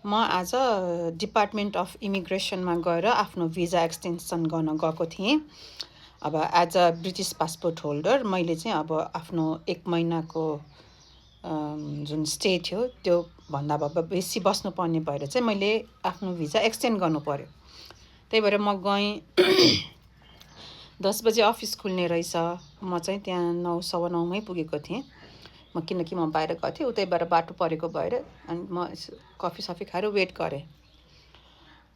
म आज department of इमिग्रेसनमा गएर आफ्नो भिजा एक्सटेन्सन गर्न गएको थिएँ। अब as a British passport holder मैले चाहिँ अब आफ्नो 1 महिनाको जुन स्टे थियो त्यो भन्दा बेसी बस्नुपर्ने भएर चाहिँ मैले आफ्नो भिजा एक्सटेन्ड गर्नु पर्यो। त्यही भएर म गएँ। 10 बजे अफिस खुल्ने रहेछ। म चाहिँ त्यहाँ 9:15मै पुगेको थिएँ। किनकि म बाहिर गएको थिएँ, उतैबाट बाटो परेको भएर अनि म कफी सफी खाएर वेट गरेँ।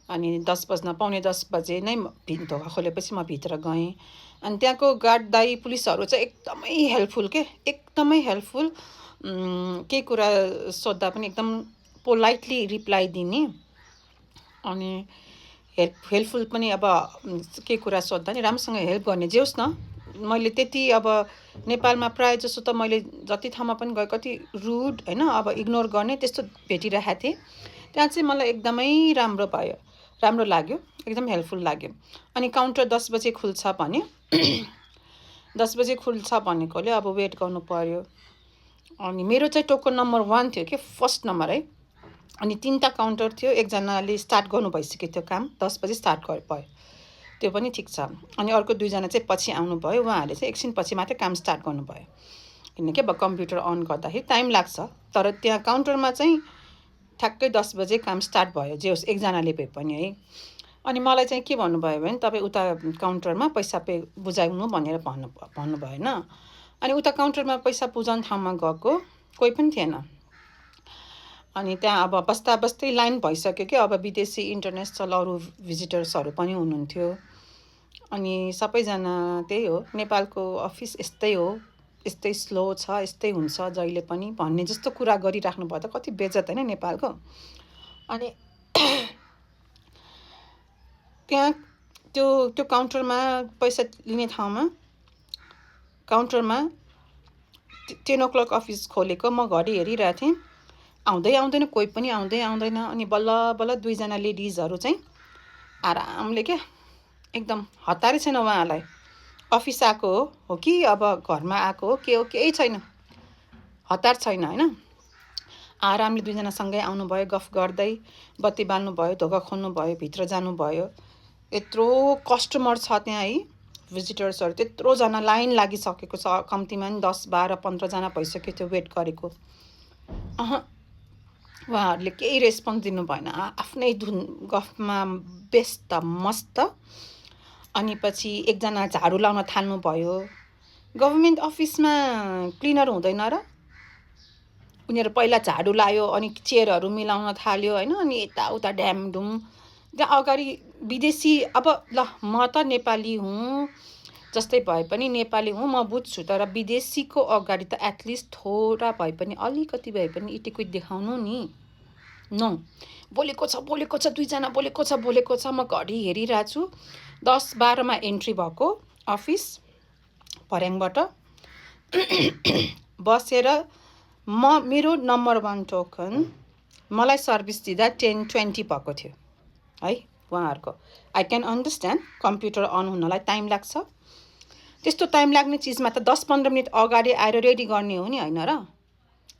अनि 10 बज्न पाउने 10 बजे नै ढोका खोलेपछि म भित्र गएँ। अनि त्यहाँको गार्ड दाई पुलिसहरू चाहिँ एकदमै हेल्पफुल एकदमै हेल्पफुल। केही कुरा सोद्धा पनि एकदम पोलाइटली रिप्लाई दिने अनि हेल्पफुल पनि। अब केही कुरा सोद्धा नि राम्रोसँग हेल्प गर्ने। जे होस् न, मैले त्यति अब नेपालमा प्रायः जसो त मैले जति ठाउँमा पनि गएँ कति रुड होइन, अब इग्नोर गर्ने त्यस्तो भेटिरहेको थिएँ। त्यहाँ चाहिँ मलाई एकदमै राम्रो लाग्यो, एकदम हेल्पफुल लाग्यो। अनि काउन्टर 10 बजे खुल्छ भन्यो। 10 बजे खुल्छ भनेकोले अब वेट गर्नु पर्यो। अनि मेरो चाहिँ टोकन नम्बर 1 थियो कि फर्स्ट नम्बर है। अनि 3टा काउन्टर थियो। एकजनाले स्टार्ट गर्नु भइसकेको थियो काम, 10 बजे स्टार्ट भयो, त्यो पनि ठिक छ। अनि अर्को 2जना चाहिँ पछि आउनुभयो। उहाँहरूले चाहिँ एकछिन पछि मात्रै काम स्टार्ट गर्नुभयो, किनकि अब कम्प्युटर अन गर्दाखेरि टाइम लाग्छ। तर त्यहाँ काउन्टरमा चाहिँ ठ्याक्कै 10 बजे काम स्टार्ट भयो, जे होस् एकजनाले भए पनि है। अनि मलाई चाहिँ के भन्नुभयो भने तपाईँ उता काउन्टरमा पैसा बुझाउनु भनेर भन्नुभयो होइन। अनि उता काउन्टरमा पैसा बुझाउने ठाउँमा गएको कोही पनि थिएन। अनि त्यहाँ अब बस्दा बस्दै लाइन भइसक्यो कि अब विदेशी इन्टरनेसनल अरू भिजिटर्सहरू पनि हुनुहुन्थ्यो। अनि सबैजना त्यही हो, नेपालको अफिस यस्तै हो, यस्तै स्लो छ, यस्तै हुन्छ जहिले पनि भन्ने जस्तो कुरा गरिराख्नु भयो। त कति बेइज्जत होइन नेपालको। अनि त्यहाँ त्यो काउन्टरमा पैसा लिने ठाउँमा काउन्टरमा 10 o'clock अफिस खोलेको। म घडी हेरिरहेको थिएँ, आउँदैन, कोही पनि आउँदैन। अनि बल्ल बल्ल 2जना लेडिजहरू चाहिँ आरामले क्या, एकदम हतारै छैन उहाँहरूलाई। अफिस आएको हो कि अब घरमा आएको हो के हो केही छैन, हतार छैन होइन। आरामले 2जना सँगै आउनुभयो, गफ गर्दै बत्ती बाल्नुभयो, ढोका खोल्नुभयो, भित्र जानुभयो। यत्रो कस्टमर छ त्यहाँ है, भिजिटर्सहरू त्यत्रोजना लाइन लागिसकेको छ। कम्तीमा पनि 10, 12, 15जना भइसकेको थियो वेट गरेको। उहाँहरूले केही रेस्पोन्स दिनु भएन, आफ्नै धुन गफमा व्यस्त मस्त। अनि पछि एकजना झाडु लाउन थाल्नुभयो। गभर्मेन्ट अफिसमा क्लिनर हुँदैन र? उनीहरू पहिला झाडु लायो, अनि चेयरहरू मिलाउन थाल्यो होइन। अनि यताउता ड्यामडुम त्यहाँ अगाडि विदेशी। अब ल म त नेपाली हुँ, जस्तै भए पनि नेपाली हुँ, म बुझ्छु। तर विदेशीको अगाडि त एटलिस्ट थोडा भए पनि अलिकति भए पनि इटिक्विट देखाउनु नि। नो, बोलेको छ 2जना बोलेको छ। म घडी हेरिरहेको छु, 10-12मा एन्ट्री भएको अफिस पर्याङबाट बसेर मेरो नम्बर 1 टोकन मलाई सर्भिस दिँदा 10:20 भएको थियो है उहाँहरूको। I can understand, computer on हुनलाई टाइम लाग्छ। त्यस्तो टाइम लाग्ने चिजमा त 10-15 मिनट अगाडि आएर रेडी गर्ने हो नि होइन र?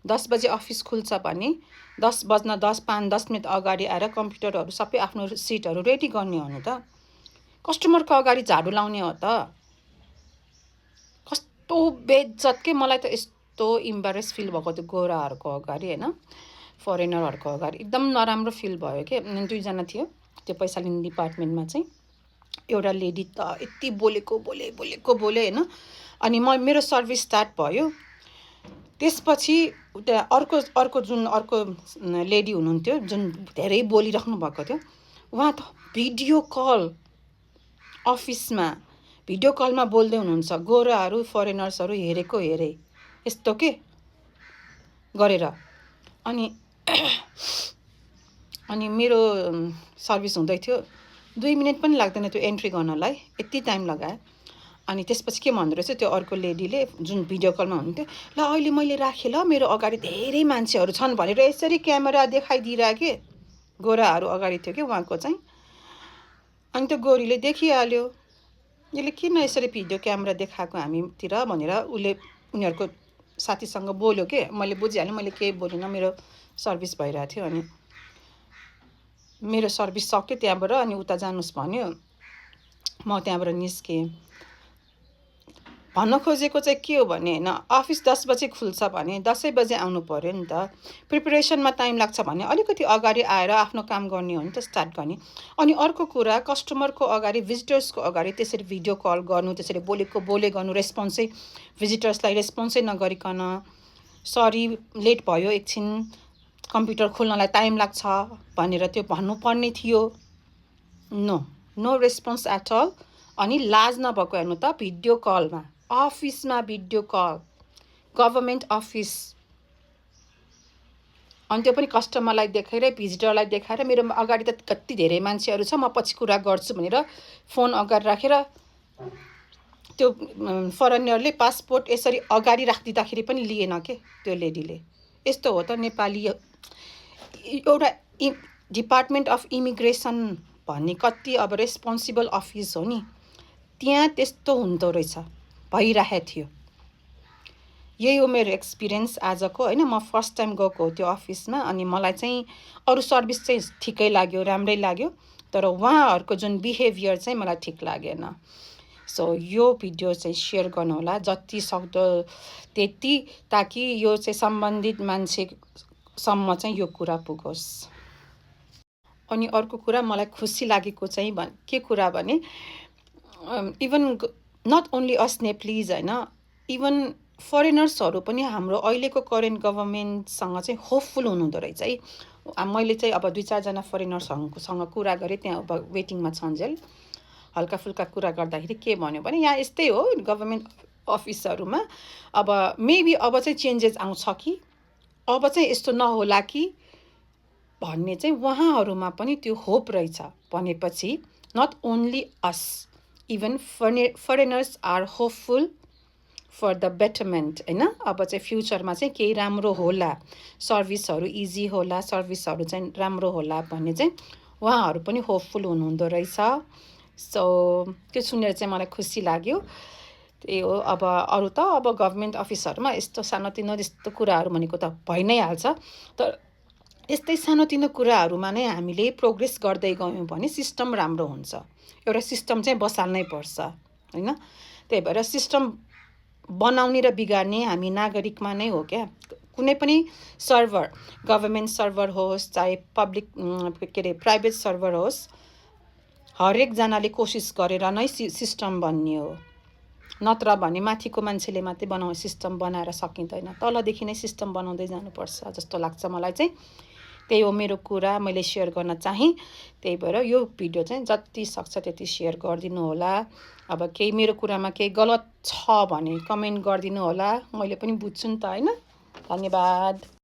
10 बजे अफिस खुल्छ भने 10 बज्न 5-10 मिनट अगाडि आएर कम्प्युटरहरू सबै आफ्नो सिटहरू रेडी गर्ने हो नि त। कस्टमरको अगाडि झाडु लाउने हो त? कस्तो बेइज्जत के। मलाई त यस्तो इम्बारेस फिल भएको थियो गोराहरूको अगाडि होइन, फरेनरहरूको अगाडि एकदम नराम्रो फिल भयो कि। 2जना थियो त्यो पैसा लिने डिपार्टमेन्टमा चाहिँ। एउटा लेडी त यति बोले होइन। अनि मेरो सर्भिस स्टार्ट भयो। त्यसपछि त्यहाँ अर्को लेडी हुनुहुन्थ्यो जुन धेरै बोलिराख्नु भएको थियो। उहाँ त भिडियो कल अफिसमा भिडियो कलमा बोल्दै हुनुहुन्छ। गोराहरू फरेनर्सहरू हेरेको यस्तो के गरेर। अनि मेरो सर्भिस हुँदै थियो, 2 मिनट पनि लाग्दैन त्यो एन्ट्री गर्नलाई, यति टाइम लगायो। अनि त्यसपछि के भन्दो रहेछ त्यो अर्को लेडीले जुन भिडियो कलमा हुनुहुन्थ्यो, ल अहिले मैले राखेँ ल, मेरो अगाडि धेरै मान्छेहरू छन् भनेर यसरी क्यामेरा देखाइदिइरह्यो कि। गोराहरू अगाडि थियो कि उहाँको चाहिँ। अनि त्यो गोरीले देखिहाल्यो, यसले किन यसरी भिडियो क्यामेरा देखाएको हामीतिर भनेर उनीहरूको साथीसँग बोल्यो कि। मैले बुझिहालेँ, मैले केही बोलिनँ, मेरो सर्भिस भइरहेको थियो। अनि मेरो सर्भिस सक्यो त्यहाँबाट अनि उता जानुस् भन्यो। म त्यहाँबाट निस्केँ। भन्न खोजेको चाहिँ के हो भने होइन, अफिस 10 बजे खुल्छ भने 10 बजे आउनु पऱ्यो नि त। प्रिपरेसनमा टाइम लाग्छ भने अलिकति अगाडि आएर आफ्नो काम गर्ने हो नि त, स्टार्ट गर्ने। अनि अर्को कुरा, कस्टमरको अगाडि, भिजिटर्सको अगाडि त्यसरी भिडियो कल गर्नु, त्यसरी बोलेको बोले गर्नु, रेस्पोन्सै भिजिटर्सलाई रेस्पोन्सै नगरिकन सरी लेट भयो, एकछिन कम्प्युटर खोल्नलाई टाइम लाग्छ भनेर त्यो भन्नुपर्ने थियो। No response at all. अनि लाज नभएको हेर्नु त, भिडियो कलमा, अफिसमा भिडियो कल, गभर्मेन्ट अफिस, अनि त्यो पनि कस्टमरलाई देखाएर, भिजिटरलाई देखाएर। मेरो अगाडि त कति धेरै मान्छेहरू छ, म पछि कुरा गर्छु भनेर फोन अगाडि राखेर त्यो फरेनरले पासपोर्ट यसरी अगाडि राखिदिँदाखेरि पनि लिएन के त्यो लेडीले। यस्तो हो त नेपाली एउटा डिपार्टमेन्ट अफ इमिग्रेसन भन्ने कति अब रेस्पोन्सिबल अफिस हो नि, त्यहाँ त्यस्तो हुँदो रहेछ, भइरहेको थियो। यही हो मेरो एक्सपिरियन्स आजको होइन। म फर्स्ट टाइम गएको हो त्यो अफिसमा, अनि मलाई चाहिँ अरू सर्भिस चाहिँ ठिकै लाग्यो, राम्रै लाग्यो, तर उहाँहरूको जुन बिहेभियर चाहिँ मलाई ठिक लागेन। सो यो भिडियो चाहिँ सेयर गर्नुहोला जति सक्दो त्यति, ताकि यो चाहिँ सम्बन्धित मान्छेसम्म चाहिँ यो कुरा पुगोस्। अनि अर्को कुरा मलाई खुसी लागेको चाहिँ के कुरा भने, even not only us Nepalese होइन, इभन फरेनर्सहरू पनि हाम्रो अहिलेको करेन्ट गभर्मेन्टसँग चाहिँ होपफुल हुनुहुँदो रहेछ है। मैले चाहिँ अब 2-4जना फरेनर्सहरूसँग कुरा गरेँ, त्यहाँ अब वेटिङमा छन्जेल हल्का फुल्का कुरा गर्दाखेरि के भन्यो भने, यहाँ यस्तै हो गभर्मेन्ट अफिसहरूमा, अब मेबी अब चाहिँ चेन्जेस आउँछ कि, अब चाहिँ यस्तो नहोला कि भन्ने चाहिँ उहाँहरूमा पनि त्यो होप रहेछ। भनेपछि not only us, even foreigners are hopeful for the betterment होइन। अब चाहिँ फ्युचरमा चाहिँ केही राम्रो होला, सर्भिसहरू इजी होला, सर्भिसहरू चाहिँ राम्रो होला भन्ने चाहिँ उहाँहरू पनि होपफुल हुनुहुँदो रहेछ। सो त्यो सुनेर चाहिँ मलाई खुसी लाग्यो। त्यही हो। अब अरू त अब गभर्मेन्ट अफिसहरूमा यस्तो सानोतिनो यस्तो कुराहरू भनेको त भइ नै हाल्छ, तर यस्तै सानोतिनो कुराहरूमा नै हामीले प्रोग्रेस गर्दै गयौँ भने सिस्टम राम्रो हुन्छ। एउटा सिस्टम चाहिँ बसाल्नै पर्छ होइन। त्यही भएर सिस्टम बनाउने र बिगार्ने हामी नागरिकमा नै हो क्या। कुनै पनि सर्भर, गभर्मेन्ट सर्भर होस् चाहे पब्लिक के अरे प्राइभेट सर्भर होस्, हरेकजनाले कोसिस गरेर नै सिस्टम बन्ने हो। नत्र भने माथिको मान्छेले मात्रै सिस्टम बनाएर सकिँदैन, तलदेखि नै सिस्टम बनाउँदै जानुपर्छ जस्तो लाग्छ मलाई चाहिँ। त्यही हो मेरो कुरा, मैले सेयर गर्न चाहेँ। त्यही भएर यो भिडियो चाहिँ जति सक्छ त्यति सेयर गरिदिनु होला। अब केही मेरो कुरामा केही गलत छ भने कमेन्ट गरिदिनु होला, मैले पनि बुझ्छु नि त होइन। धन्यवाद।